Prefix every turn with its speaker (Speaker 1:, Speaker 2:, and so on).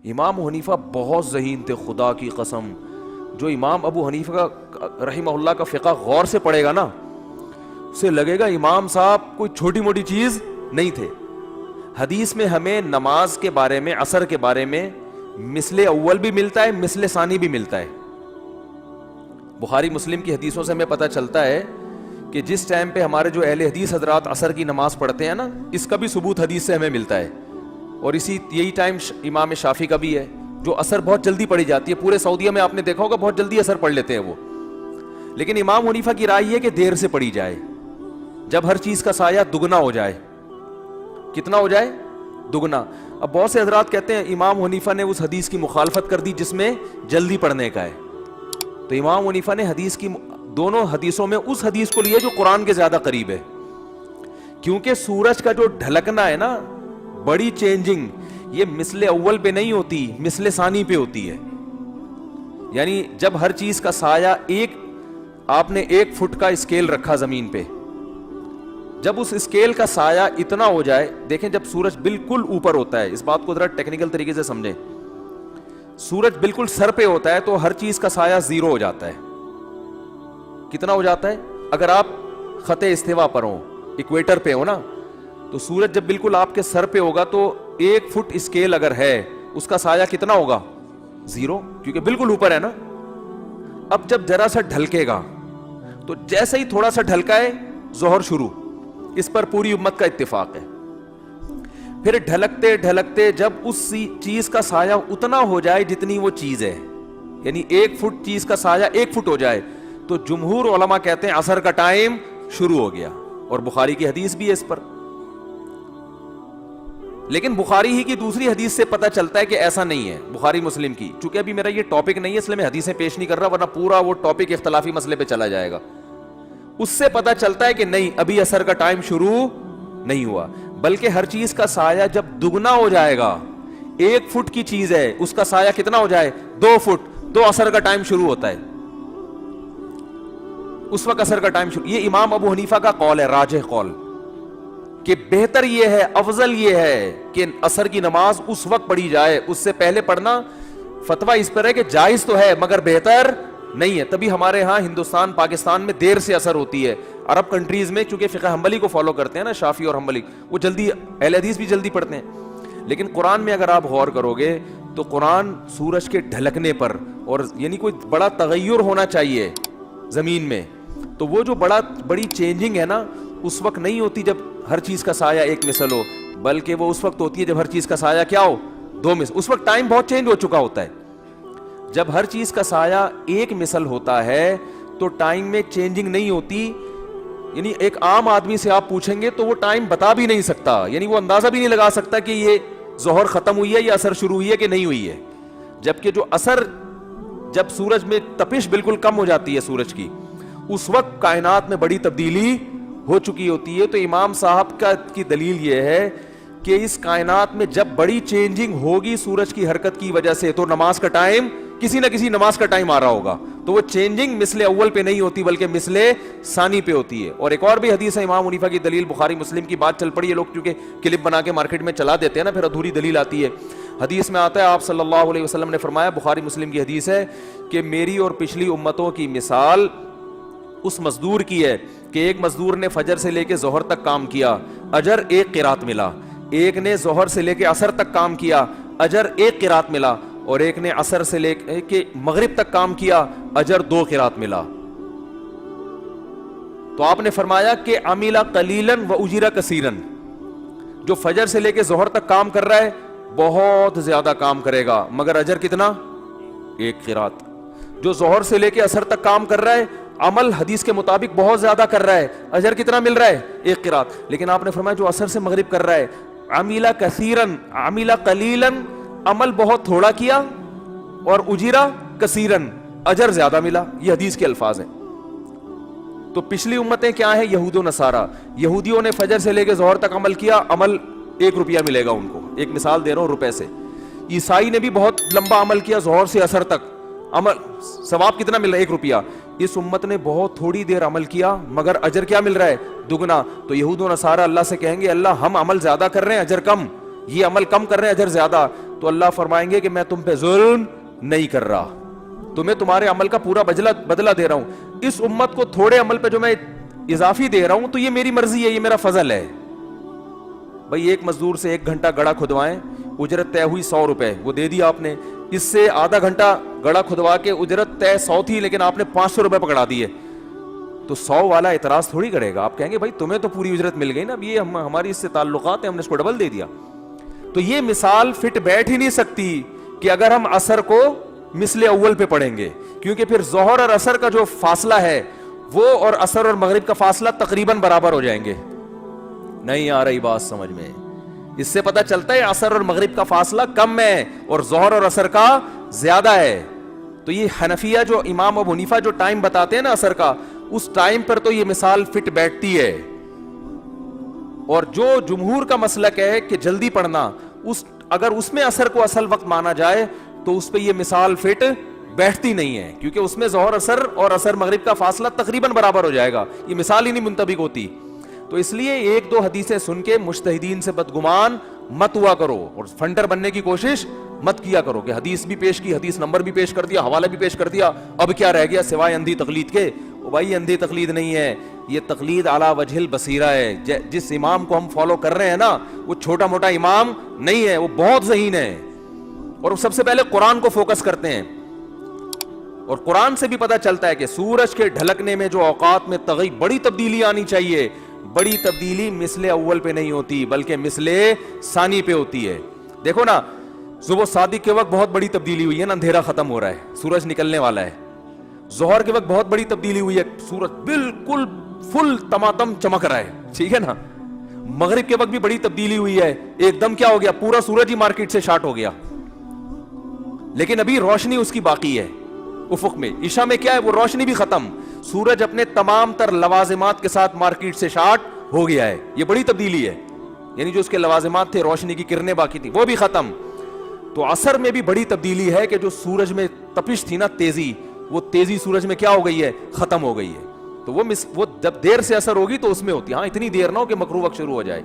Speaker 1: امام حنیفہ بہت ذہین تھے خدا کی قسم. جو امام ابو حنیفہ کا رحمہ اللہ کا فقہ غور سے پڑھے گا نا, اسے لگے گا امام صاحب کوئی چھوٹی موٹی چیز نہیں تھے. حدیث میں ہمیں نماز کے بارے میں, عصر کے بارے میں مثل اول بھی ملتا ہے, مثل ثانی بھی ملتا ہے. بخاری مسلم کی حدیثوں سے ہمیں پتہ چلتا ہے کہ جس ٹائم پہ ہمارے جو اہل حدیث حضرات عصر کی نماز پڑھتے ہیں نا, اس کا بھی ثبوت حدیث سے ہمیں ملتا ہے. اور یہی ٹائم امام شافعی کا بھی ہے, جو عصر بہت جلدی پڑھی جاتی ہے. پورے سعودیہ میں آپ نے دیکھا ہوگا بہت جلدی عصر پڑھ لیتے ہیں وہ. لیکن امام حنیفہ کی رائے یہ کہ دیر سے پڑھی جائے, جب ہر چیز کا سایہ دگنا ہو جائے. کتنا ہو جائے؟ دگنا. اب بہت سے حضرات کہتے ہیں امام حنیفہ نے اس حدیث کی مخالفت کر دی جس میں جلدی پڑھنے کا ہے. تو امام حنیفہ نے حدیث کی دونوں حدیثوں میں اس حدیث کو لیا جو قرآن کے زیادہ قریب ہے, کیونکہ سورج کا جو ڈھلکنا ہے نا, بڑی چینجنگ, یہ مثل اول پہ نہیں ہوتی, مثل ثانی پہ ہوتی ہے. یعنی جب ہر چیز کا سایہ آپ نے 1 فٹ کا اسکیل رکھا زمین پہ, جب اس اسکیل کا سایہ اتنا ہو جائے, دیکھیں جب سورج بالکل اوپر ہوتا ہے, اس بات کو ذرا ٹیکنیکل طریقے سے سمجھیں, سورج بالکل سر پہ ہوتا ہے تو ہر چیز کا سایہ 0 ہو جاتا ہے. کتنا ہو جاتا ہے؟ اگر آپ خط استوا پر ہوں, ایکویٹر پہ ہو نا, تو سورج جب بالکل آپ کے سر پہ ہوگا تو 1 فٹ اسکیل اگر ہے, اس کا سایہ کتنا ہوگا؟ 0, کیونکہ بالکل اوپر ہے نا. اب جب ذرا سا ڈھلکے گا, تو جیسے ہی تھوڑا سا ڈھلکا ہے ظہر شروع, اس پر پوری امت کا اتفاق ہے. پھر ڈھلکتے ڈھلکتے جب اس چیز کا سایہ اتنا ہو جائے جتنی وہ چیز ہے, یعنی 1 فٹ چیز کا سایہ 1 فٹ ہو جائے, تو جمہور علماء کہتے ہیں عصر کا ٹائم شروع ہو گیا. اور بخاری کی حدیث بھی ہے اس پر. لیکن بخاری ہی کی دوسری حدیث سے پتہ چلتا ہے کہ ایسا نہیں ہے. بخاری مسلم کی, چونکہ ابھی میرا یہ ٹاپک نہیں ہے اس لیے میں حدیثیں پیش نہیں کر رہا, ورنہ پورا وہ ٹاپک اختلافی مسئلے پہ چلا جائے گا. اس سے پتہ چلتا ہے کہ نہیں, ابھی عصر کا ٹائم شروع نہیں ہوا, بلکہ ہر چیز کا سایہ جب دگنا ہو جائے گا, 1 فٹ کی چیز ہے, اس کا سایہ کتنا ہو جائے؟ 2 فٹ, تو عصر کا ٹائم شروع ہوتا ہے. اس وقت عصر کا ٹائم شروع. یہ امام ابو حنیفہ کا قول ہے, راجح قول, کہ بہتر یہ ہے, افضل یہ ہے کہ عصر کی نماز اس وقت پڑھی جائے, اس سے پہلے پڑھنا فتویٰ اس پر ہے کہ جائز تو ہے مگر بہتر نہیں ہے. تبھی ہمارے ہاں ہندوستان پاکستان میں دیر سے عصر ہوتی ہے. عرب کنٹریز میں چونکہ فقہ حنبلی کو فالو کرتے ہیں نا, شافعی اور حنبلی, وہ جلدی, اہل حدیث بھی جلدی پڑھتے ہیں. لیکن قرآن میں اگر آپ غور کرو گے تو قرآن سورج کے ڈھلکنے پر, اور یعنی کوئی بڑا تغیر ہونا چاہیے زمین میں, تو وہ جو بڑی چینجنگ ہے نا, اس وقت نہیں ہوتی جب ہر چیز کا سایہ 1 مثل ہو, بلکہ وہ اس وقت ہوتی ہے جب ہر چیز کا سایہ کیا ہو؟ 2 مثل. اس وقت ٹائم بہت چینج ہو چکا ہوتا ہے. جب ہر چیز کا سایہ 1 مثل ہوتا ہے تو ٹائم میں چینجنگ نہیں ہوتی. یعنی ایک عام آدمی سے آپ پوچھیں گے تو وہ ٹائم بتا بھی نہیں سکتا, یعنی وہ اندازہ بھی نہیں لگا سکتا کہ یہ ظہر ختم ہوئی ہے یا عصر شروع ہوئی ہے کہ نہیں ہوئی ہے. جبکہ جو عصر, جب سورج میں تپش بالکل کم ہو جاتی ہے سورج کی, اس وقت کائنات میں بڑی تبدیلی ہو چکی ہوتی ہے. تو امام صاحب کی دلیل یہ ہے کہ اس کائنات میں جب بڑی چینجنگ ہوگی سورج کی حرکت کی وجہ سے, تو نماز کا ٹائم, کسی نہ کسی نماز کا ٹائم آ رہا ہوگا, تو وہ چینجنگ مثل اول پہ نہیں ہوتی بلکہ مثل ثانی پہ ہوتی ہے. اور ایک اور بھی حدیث ہے امام حنیفہ کی دلیل, بخاری مسلم کی بات چل پڑی ہے, لوگ کیونکہ کلپ بنا کے مارکیٹ میں چلا دیتے ہیں نا, پھر ادھوری دلیل آتی ہے. حدیث میں آتا ہے آپ صلی اللہ علیہ وسلم نے فرمایا, بخاری مسلم کی حدیث ہے, کہ میری اور پچھلی امتوں کی مثال اس مزدور کی ہے کہ ایک مزدور نے فجر سے لے کے ظہر تک کام کیا, اجر 1 قرات ملا. ایک نے ظہر سے لے کے عصر تک کام کیا, اجر 1 قرات ملا. اور ایک نے عصر سے لے کے مغرب تک کام کیا, اجر 2 قرات ملا. تو آپ نے فرمایا کہ عمل قلیلا و اجر کثیرا, جو فجر سے لے کے ظہر تک کام کر رہا ہے بہت زیادہ کام کرے گا مگر اجر کتنا؟ 1 قرات. جو ظہر سے لے کے عصر تک کام کر رہا ہے, عمل حدیث کے مطابق بہت زیادہ کر رہا ہے, اجر کتنا مل رہا ہے؟ 1 قرات. لیکن آپ نے فرمایا جو عصر سے مغرب کر رہا ہے, عمل کثیرا عمل قلیلا, عمل بہت تھوڑا کیا, اور اجرا کثیرا, اجر زیادہ ملا. یہ حدیث کے الفاظ ہیں. تو پچھلی امتیں کیا ہیں؟ یہود و نصارہ. یہودیوں نے فجر سے لے کے ظہر تک عمل کیا, عمل 1 روپیہ ملے گا ان کو, ایک مثال دے رہا ہوں روپے سے. عیسائی نے بھی بہت لمبا عمل کیا, ظہر سے عصر تک عمل, ثواب کتنا مل رہا ہے؟ 1 روپیہ. اس امت نے بہت تھوڑی دیر عمل کیا مگر اجر کیا مل رہا ہے؟ دگنا. تو یہود و نصارہ اللہ سے کہیں گے اللہ ہم عمل زیادہ کر رہے ہیں اجر کم, یہ عمل کم کر رہے ہیں اجر زیادہ. تو اللہ فرمائیں گے کہ میں تم پہ ظلم نہیں کر رہا, تمہیں تمہارے عمل کا پورا بدلہ دے رہا ہوں. اس امت کو تھوڑے عمل پہ جو میں اضافی دے رہا ہوں تو یہ میری مرضی ہے, یہ میرا فضل ہے. بھائی ایک مزدور سے 1 گھنٹہ گڑھا کھدوائیں, اجرت طے ہوئی 100 روپے, وہ دے دیا آپ نے. اس سے آدھا گھنٹہ گڑھا کھدوا کے اجرت طے 100 تھی لیکن آپ نے 500 روپے پکڑا دیے, تو 100 والا اعتراض تھوڑی کرے گا. آپ کہیں گے بھائی تمہیں تو پوری اجرت مل گئی نا, اب یہ ہماری اس سے تعلقات ہیں, ہم نے اس کو ڈبل دے دیا. تو یہ مثال فٹ بیٹھ ہی نہیں سکتی کہ اگر ہم عصر کو مثل اول پہ پڑھیں گے, کیونکہ پھر ظہر اور عصر کا جو فاصلہ ہے وہ اور عصر اور مغرب کا فاصلہ تقریباً برابر ہو جائیں گے. نہیں آ رہی بات سمجھ میں؟ اس سے پتہ چلتا ہے عصر اور مغرب کا فاصلہ کم ہے اور ظہر اور عصر کا زیادہ ہے. تو یہ حنفیہ جو امام ابو حنیفہ جو ٹائم بتاتے ہیں نا عصر کا, اس ٹائم پر تو یہ مثال فٹ بیٹھتی ہے. اور جو جمہور کا مسلک ہے کہ جلدی پڑھنا, اگر اس میں عصر کو اصل وقت مانا جائے تو اس پہ یہ مثال فٹ بیٹھتی نہیں ہے, کیونکہ اس میں ظہر عصر اور عصر مغرب کا فاصلہ تقریباً برابر ہو جائے گا, یہ مثال ہی نہیں منطبق ہوتی. تو اس لیے 1-2 حدیثیں سن کے مجتہدین سے بدگمان مت ہوا کرو اور فنڈر بننے کی کوشش مت کیا کرو کہ حدیث بھی پیش کی, حدیث نمبر بھی پیش کر دیا, حوالہ بھی پیش کر دیا, اب کیا رہ گیا سوائے اندھی تقلید کے. بھائی اندھی تقلید نہیں ہے, یہ تقلید علی وجہ البصیرہ ہے. جس امام کو ہم فالو کر رہے ہیں نا وہ چھوٹا موٹا امام نہیں ہے, وہ بہت ذہین ہے, اور وہ سب سے پہلے قرآن کو فوکس کرتے ہیں. اور قرآن سے بھی پتہ چلتا ہے کہ سورج کے ڈھلکنے میں جو اوقات میں بڑی تبدیلی آنی چاہیے, بڑی تبدیلی مثل اول پہ نہیں ہوتی بلکہ مثل ثانی پہ ہوتی ہے. دیکھو نا, صبح صادق کے وقت بہت بڑی تبدیلی ہوئی ہے نا, اندھیرا ختم ہو رہا ہے, سورج نکلنے والا ہے. ظہر کے وقت بہت بڑی تبدیلی ہوئی ہے, سورج بالکل فل تماتم چمک رہا ہے, ٹھیک ہے نا. مغرب کے وقت بھی بڑی تبدیلی ہوئی ہے, ایک دم کیا ہو گیا, پورا سورج ہی مارکیٹ سے شارٹ ہو گیا, لیکن ابھی روشنی اس کی باقی ہے افق میں. عشاء میں کیا ہے, وہ روشنی بھی ختم, سورج اپنے تمام تر لوازمات کے ساتھ مارکیٹ سے شارٹ ہو گیا ہے. یہ بڑی تبدیلی ہے, یعنی جو اس کے لوازمات تھے, روشنی کی کرنیں باقی تھی, وہ بھی ختم. تو عصر میں بھی بڑی تبدیلی ہے کہ جو سورج میں تپش تھی نا, تیزی, وہ تیزی سورج میں کیا ہو گئی ہے, ختم ہو گئی ہے. تو وہ جب دیر سے اثر ہوگی تو اس میں ہوتی ہے. ہاں اتنی دیر نہ ہو کہ مکروہ وقت شروع ہو جائے.